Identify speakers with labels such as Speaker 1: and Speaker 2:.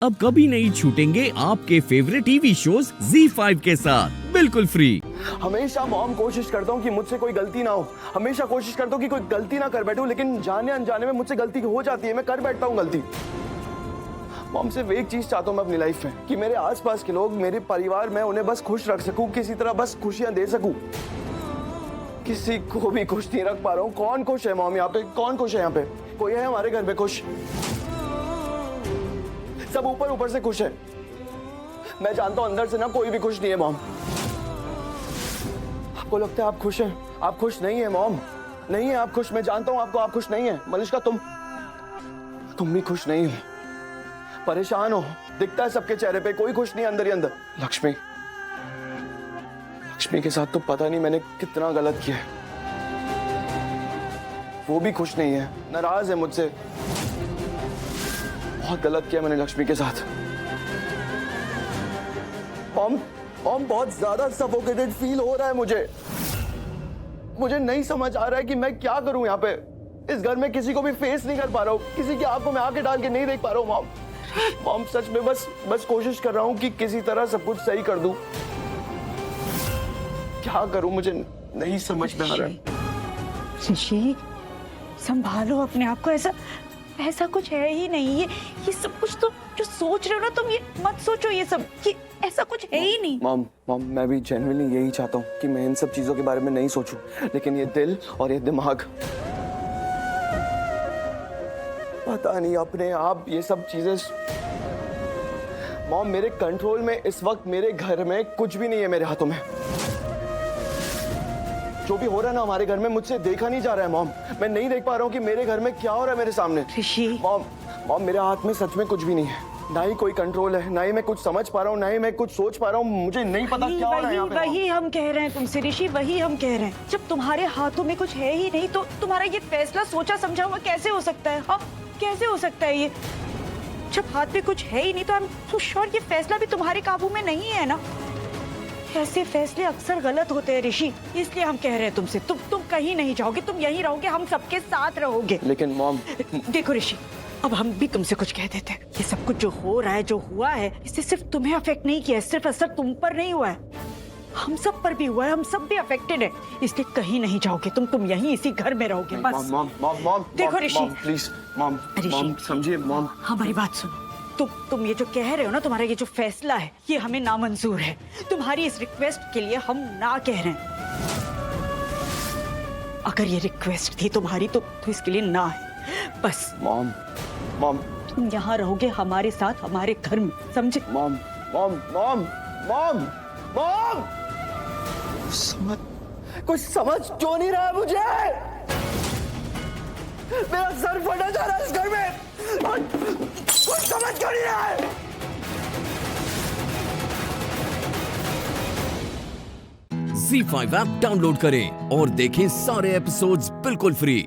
Speaker 1: अब कभी नहीं छूटेंगे आपके फेवरेट टीवी शोज ZEE5 के साथ बिल्कुल फ्री।
Speaker 2: हमेशा मॉम कोशिश करता हूँ कि मुझसे कोई गलती ना हो, हमेशा कोशिश करता हूँ कि कोई गलती ना कर बैठूं, लेकिन जाने अनजाने में मुझसे गलती हो जाती है, मैं कर बैठता हूँ गलती। मॉम सिर्फ एक चीज चाहता हूँ मैं अपनी लाइफ में, कि मेरे आसपास के लोग, मेरे परिवार में उन्हें बस खुश रख सकूं, किसी तरह बस खुशियां दे सकूं। किसी को भी खुश नहीं रख पा रहा हूँ। कौन खुश है मॉम यहाँ पे? कौन खुश है यहाँ पे? कोई है हमारे घर में खुश? सब ऊपर ऊपर से खुश है, मैं जानता हूं अंदर से ना कोई भी खुश नहीं है मॉम। आपको लगता है आप खुश हैं? आप खुश नहीं है मॉम, नहीं है आप खुश। मैं जानता हूं आपको, आप खुश नहीं है। मलिष्का तुम भी खुश नहीं हो, परेशान हो, दिखता है सबके चेहरे पे, कोई खुश नहीं अंदर ही अंदर। लक्ष्मी के साथ तो पता नहीं मैंने कितना गलत किया है, वो भी खुश नहीं है, नाराज है मुझसे। बहुत गलत किया मैंने लक्ष्मी के साथ। मॉम बहुत ज्यादा सफोकेटेड फील हो रहा है मुझे नहीं समझ आ रहा है कि मैं क्या करूं यहाँ पे। इस घर में किसी को भी फेस नहीं कर पा रहा हूँ, किसी की आंखों में आंखें डाल के नहीं देख पा रहा हूँ मॉम सच में बस कोशिश कर रहा हूँ कि किसी तरह सब कुछ सही कर दूं। क्या करूं मुझे नहीं समझ में आ रहा है।
Speaker 3: ऋषि संभालो अपने आप को, ऐसा कुछ है ही नहीं। ये सब कुछ तो जो सोच रहे हो ना तुम, ये मत सोचो ये सब, कि ऐसा कुछ है ही नहीं।
Speaker 2: मॉम मैं भी जेन्युइनली यही चाहता हूँ कि मैं इन सब चीजों के बारे में नहीं सोचूं, लेकिन ये दिल और ये दिमाग पता नहीं अपने आप ये सब चीजें। मॉम मेरे कंट्रोल में इस वक्त मेरे घर में कुछ भी नहीं है, मेरे हाथों में जो भी हो रहा है ना हमारे घर में मुझसे देखा नहीं जा रहा है मॉम। मैं नहीं देख पा रहा हूँ कि मेरे घर में क्या हो रहा है मेरे सामने।
Speaker 3: ऋषि
Speaker 2: मॉम मेरे हाथ में सच में कुछ भी नहीं है, ना ही कोई कंट्रोल है, ना ही मैं कुछ समझ पा रहा हूँ, ना ही मैं कुछ सोच पा रहा हूँ। मुझे नहीं पता क्या हो रहा है यहाँ पे।
Speaker 3: वही हम कह रहे हैं तुमसे ऋषि, वही हम कह रहे हैं। जब तुम्हारे हाथों में कुछ है ही नहीं तो तुम्हारा ये फैसला सोचा समझा हुआ कैसे हो सकता है? हाँ कैसे हो सकता है ये? जब हाथ में कुछ है ही नहीं तो आई एम श्योर ये फैसला भी तुम्हारे काबू में नहीं है ना। ऐसे फैसले अक्सर गलत होते हैं ऋषि, इसलिए हम कह रहे हैं तुमसे, तुम कहीं नहीं जाओगे, तुम यहीं रहोगे, हम सबके साथ रहोगे।
Speaker 2: लेकिन मॉम
Speaker 3: देखो ऋषि, अब हम भी तुमसे कुछ कह देते हैं। ये सब कुछ जो हो रहा है, जो हुआ है, इससे सिर्फ तुम्हें अफेक्ट नहीं किया है, सिर्फ असर तुम पर नहीं हुआ है, हम सब पर भी हुआ है, हम सब भी अफेक्टेड है। इसलिए कहीं नहीं जाओगे तुम यहीं इसी घर में रहोगे बस।
Speaker 2: मॉम
Speaker 3: देखो ऋषि,
Speaker 2: प्लीज मॉम समझिए मॉम,
Speaker 3: हमारी बात सुनो। तुम ये जो कह रहे हो ना, तुम्हारा ये जो फैसला है ये हमें नामंजूर है। तुम्हारी इस रिक्वेस्ट के लिए हम ना कह रहे हैं। अगर ये रिक्वेस्ट थी तुम्हारी तो इसके लिए ना है बस।
Speaker 2: मॉम
Speaker 3: तुम यहाँ रहोगे हमारे साथ, हमारे घर में, समझे?
Speaker 2: मॉम कुछ समझ क्यों नहीं रहा है मुझे? मेरा सर फटा जा रहा है इस घर में, कुछ समझ क्यों नहीं रहा है?
Speaker 1: ZEE5 ऐप डाउनलोड करें और देखें सारे एपिसोड्स बिल्कुल फ्री।